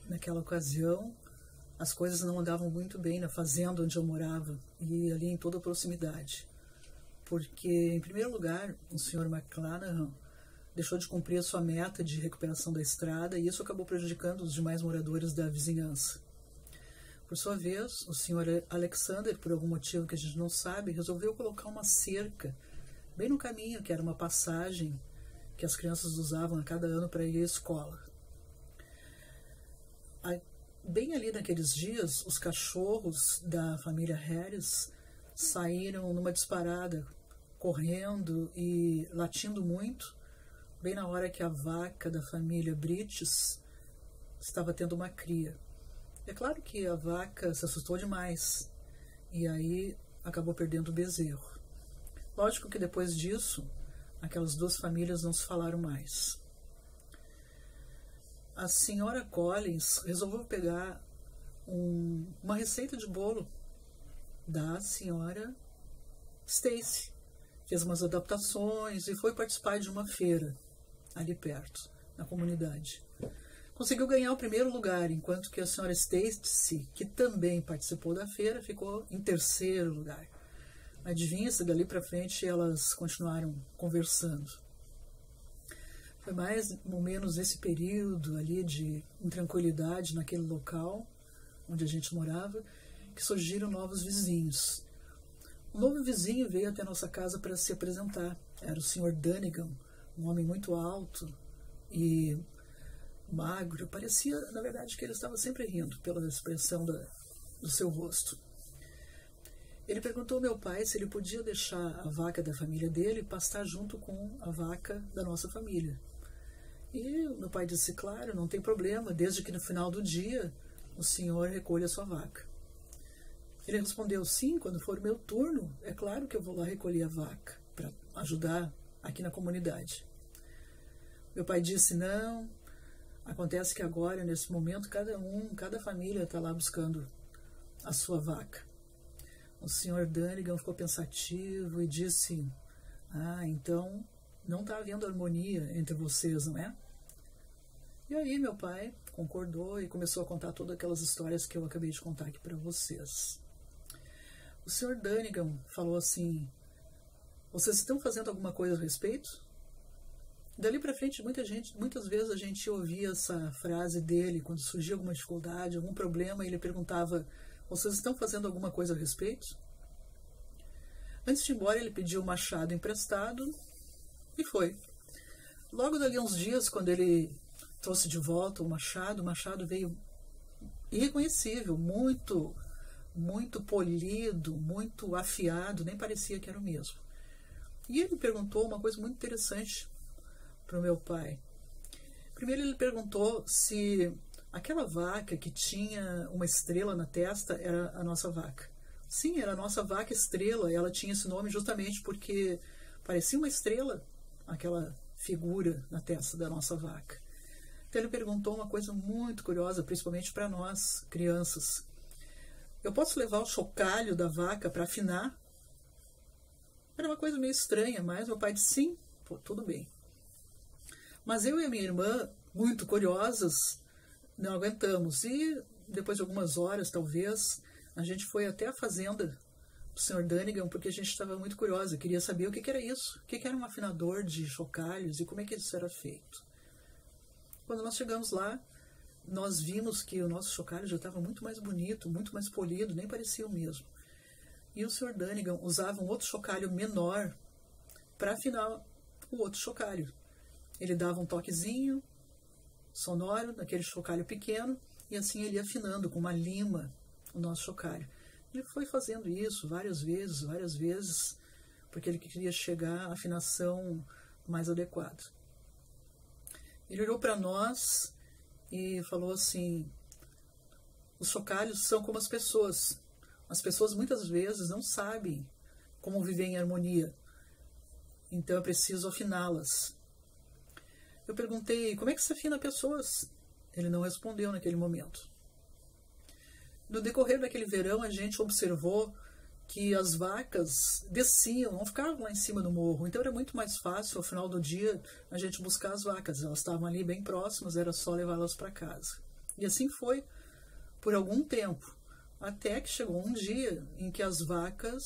naquela ocasião, as coisas não andavam muito bem na fazenda onde eu morava e ali em toda a proximidade. Porque, em primeiro lugar, o Sr. McClanahan deixou de cumprir a sua meta de recuperação da estrada e isso acabou prejudicando os demais moradores da vizinhança. Por sua vez, o Sr. Alexander, por algum motivo que a gente não sabe, resolveu colocar uma cerca bem no caminho, que era uma passagem que as crianças usavam a cada ano para ir à escola. Bem ali naqueles dias, os cachorros da família Harris saíram numa disparada, correndo e latindo muito, bem na hora que a vaca da família Brites estava tendo uma cria. É claro que a vaca se assustou demais e aí acabou perdendo o bezerro. Lógico que depois disso, aquelas duas famílias não se falaram mais. A senhora Collins resolveu pegar uma receita de bolo da senhora Stacy. Fez umas adaptações e foi participar de uma feira ali perto, na comunidade. Conseguiu ganhar o primeiro lugar, enquanto que a senhora Stacy, que também participou da feira, ficou em terceiro lugar. Adivinha-se, dali para frente elas continuaram conversando. Foi mais ou menos esse período ali de intranquilidade naquele local onde a gente morava, que surgiram novos vizinhos. Um novo vizinho veio até a nossa casa para se apresentar. Era o Sr. Dunnigan, um homem muito alto e magro. Parecia, na verdade, que ele estava sempre rindo pela expressão do seu rosto. Ele perguntou ao meu pai se ele podia deixar a vaca da família dele pastar junto com a vaca da nossa família. E meu pai disse, claro, não tem problema, desde que no final do dia o senhor recolha a sua vaca. Ele respondeu, sim, quando for o meu turno, é claro que eu vou lá recolher a vaca para ajudar aqui na comunidade. Meu pai disse, não, acontece que agora, nesse momento, cada família está lá buscando a sua vaca. O senhor Dunnigan ficou pensativo e disse, então não está havendo harmonia entre vocês, não é? E aí meu pai concordou e começou a contar todas aquelas histórias que eu acabei de contar aqui para vocês. O senhor Dunnigan falou assim, vocês estão fazendo alguma coisa a respeito? Dali para frente, muitas vezes a gente ouvia essa frase dele, quando surgia alguma dificuldade, algum problema, ele perguntava, vocês estão fazendo alguma coisa a respeito? Antes de ir embora, ele pediu o machado emprestado e foi. Logo dali uns dias, quando ele trouxe de volta o machado veio irreconhecível, muito, muito polido, muito afiado, nem parecia que era o mesmo. E ele perguntou uma coisa muito interessante para o meu pai. Primeiro ele perguntou se aquela vaca que tinha uma estrela na testa era a nossa vaca. Sim, era a nossa vaca estrela, e ela tinha esse nome justamente porque parecia uma estrela, aquela figura na testa da nossa vaca. Então ele perguntou uma coisa muito curiosa, principalmente para nós, crianças. Eu posso levar o chocalho da vaca para afinar? Era uma coisa meio estranha, mas meu pai disse sim, tudo bem. Mas eu e a minha irmã, muito curiosas, não aguentamos. E depois de algumas horas, talvez, a gente foi até a fazenda do Sr. Dunnigan, porque a gente estava muito curiosa, queria saber o que era isso, o que era um afinador de chocalhos e como é que isso era feito. Quando nós chegamos lá, nós vimos que o nosso chocalho já estava muito mais bonito, muito mais polido, nem parecia o mesmo. E o Sr. Dunnigan usava um outro chocalho menor para afinar o outro chocalho. Ele dava um toquezinho sonoro naquele chocalho pequeno e assim ele ia afinando com uma lima o nosso chocalho. Ele foi fazendo isso várias vezes, porque ele queria chegar à afinação mais adequada. Ele olhou para nós e falou assim, os chocalhos são como as pessoas. As pessoas muitas vezes não sabem como viver em harmonia, então é preciso afiná-las. Eu perguntei, como é que se afina pessoas? Ele não respondeu naquele momento. No decorrer daquele verão, a gente observou que as vacas desciam, não ficavam lá em cima do morro. Então era muito mais fácil, ao final do dia, a gente buscar as vacas. Elas estavam ali bem próximas, era só levá-las para casa. E assim foi por algum tempo, até que chegou um dia em que as vacas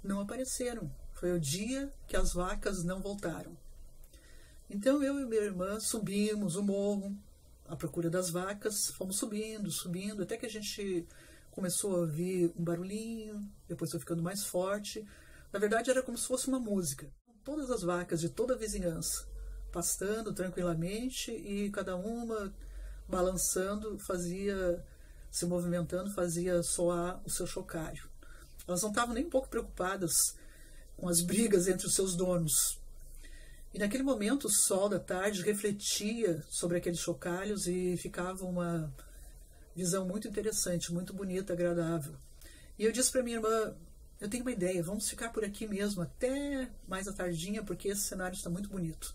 não apareceram. Foi o dia que as vacas não voltaram. Então eu e minha irmã subimos o morro à procura das vacas, fomos subindo, subindo, até que a gente começou a ouvir um barulhinho, depois foi ficando mais forte. Na verdade era como se fosse uma música. Todas as vacas de toda a vizinhança pastando tranquilamente e cada uma balançando, se movimentando, fazia soar o seu chocalho. Elas não estavam nem um pouco preocupadas com as brigas entre os seus donos. E naquele momento o sol da tarde refletia sobre aqueles chocalhos e ficava uma visão muito interessante, muito bonita, agradável. E eu disse para minha irmã, eu tenho uma ideia, vamos ficar por aqui mesmo até mais à tardinha, porque esse cenário está muito bonito.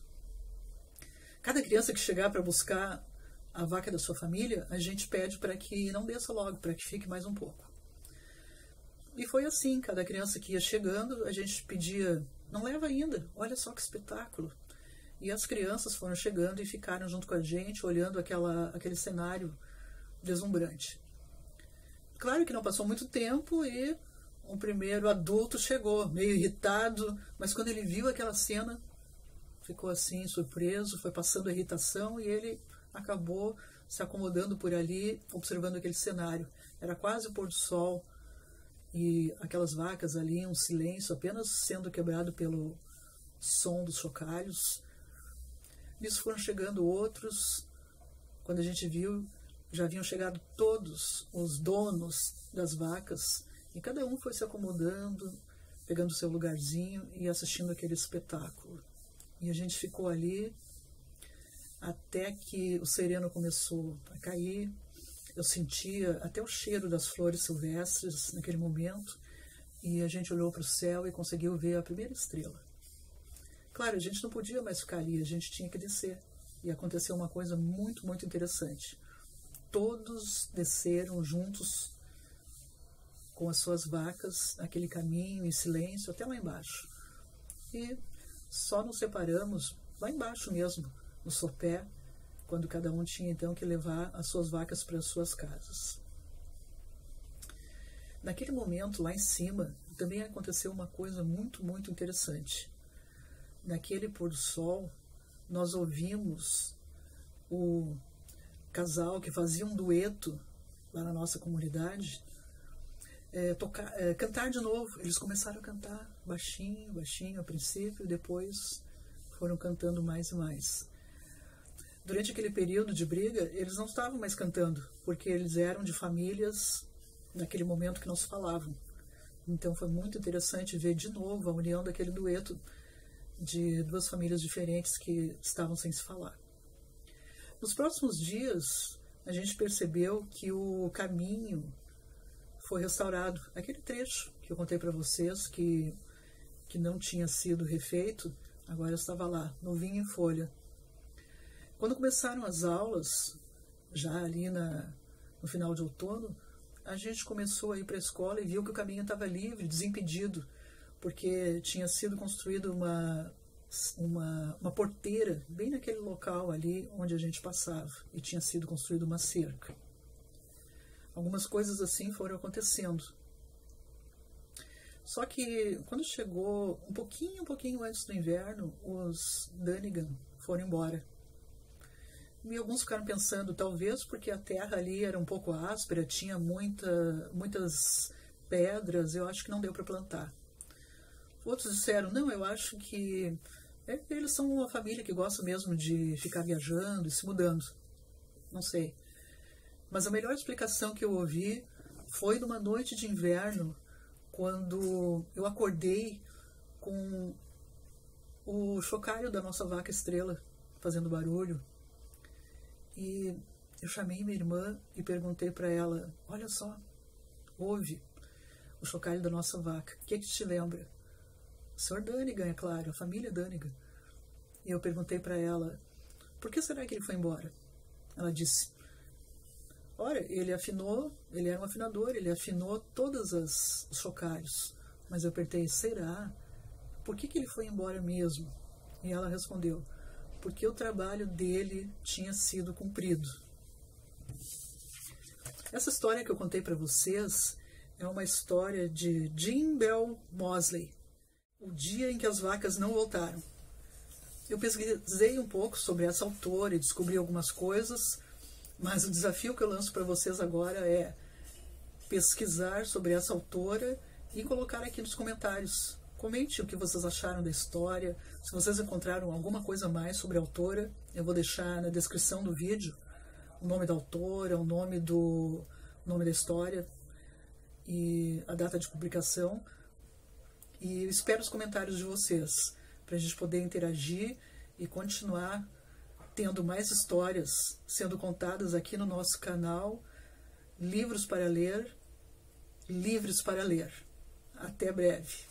Cada criança que chegar para buscar a vaca da sua família, a gente pede para que não desça logo, para que fique mais um pouco. E foi assim, cada criança que ia chegando, a gente pedia, não leva ainda, olha só que espetáculo. E as crianças foram chegando e ficaram junto com a gente, olhando aquele cenário deslumbrante. Claro que não passou muito tempo e o primeiro adulto chegou, meio irritado, mas quando ele viu aquela cena, ficou assim, surpreso, foi passando a irritação e ele acabou se acomodando por ali, observando aquele cenário. Era quase o pôr do sol e aquelas vacas ali, um silêncio apenas sendo quebrado pelo som dos chocalhos. Nisso foram chegando outros. Quando a gente viu, já haviam chegado todos os donos das vacas e cada um foi se acomodando, pegando seu lugarzinho e assistindo aquele espetáculo. E a gente ficou ali até que o sereno começou a cair. Eu sentia até o cheiro das flores silvestres naquele momento e a gente olhou para o céu e conseguiu ver a primeira estrela. Claro, a gente não podia mais ficar ali, a gente tinha que descer. E aconteceu uma coisa muito, muito interessante. Todos desceram juntos com as suas vacas, aquele caminho em silêncio até lá embaixo. E só nos separamos lá embaixo mesmo, no sopé, quando cada um tinha então que levar as suas vacas para as suas casas. Naquele momento, lá em cima, também aconteceu uma coisa muito, muito interessante. Naquele pôr do sol, nós ouvimos o casal que fazia um dueto lá na nossa comunidade cantar de novo. Eles começaram a cantar baixinho, baixinho a princípio, e depois foram cantando mais e mais. Durante aquele período de briga, eles não estavam mais cantando, porque eles eram de famílias naquele momento que não se falavam. Então foi muito interessante ver de novo a união daquele dueto de duas famílias diferentes que estavam sem se falar. Nos próximos dias, a gente percebeu que o caminho foi restaurado. Aquele trecho que eu contei para vocês, que não tinha sido refeito, agora estava lá, novinho em folha. Quando começaram as aulas, já ali no final de outono, a gente começou a ir para a escola e viu que o caminho estava livre, desimpedido, porque tinha sido construída uma porteira bem naquele local ali onde a gente passava, e tinha sido construída uma cerca. Algumas coisas assim foram acontecendo. Só que quando chegou um pouquinho antes do inverno, os Dunnigan foram embora. E alguns ficaram pensando, talvez porque a terra ali era um pouco áspera, tinha muitas pedras, eu acho que não deu para plantar. Outros disseram, não, eu acho que eles são uma família que gosta mesmo de ficar viajando e se mudando. Não sei. Mas a melhor explicação que eu ouvi foi numa noite de inverno, quando eu acordei com o chocalho da nossa vaca estrela fazendo barulho. E eu chamei minha irmã e perguntei para ela, olha só, ouve o chocalho da nossa vaca, o que te lembra? O Sr. Dunnigan, é claro, a família Dunnigan. E eu perguntei para ela, por que será que ele foi embora? Ela disse, olha, ele era um afinador, ele afinou todos os chocalhos. Mas eu perguntei, será? Por que ele foi embora mesmo? E ela respondeu, porque o trabalho dele tinha sido cumprido. Essa história que eu contei para vocês é uma história de Jean Bell Moseley, O Dia em que as Vacas Não Voltaram. Eu pesquisei um pouco sobre essa autora e descobri algumas coisas, mas o desafio que eu lanço para vocês agora é pesquisar sobre essa autora e colocar aqui nos comentários. Comente o que vocês acharam da história, se vocês encontraram alguma coisa a mais sobre a autora. Eu vou deixar na descrição do vídeo o nome da autora, o nome da história e a data de publicação. E eu espero os comentários de vocês, para a gente poder interagir e continuar tendo mais histórias sendo contadas aqui no nosso canal Livros para Ler, Livres para Ler. Até breve!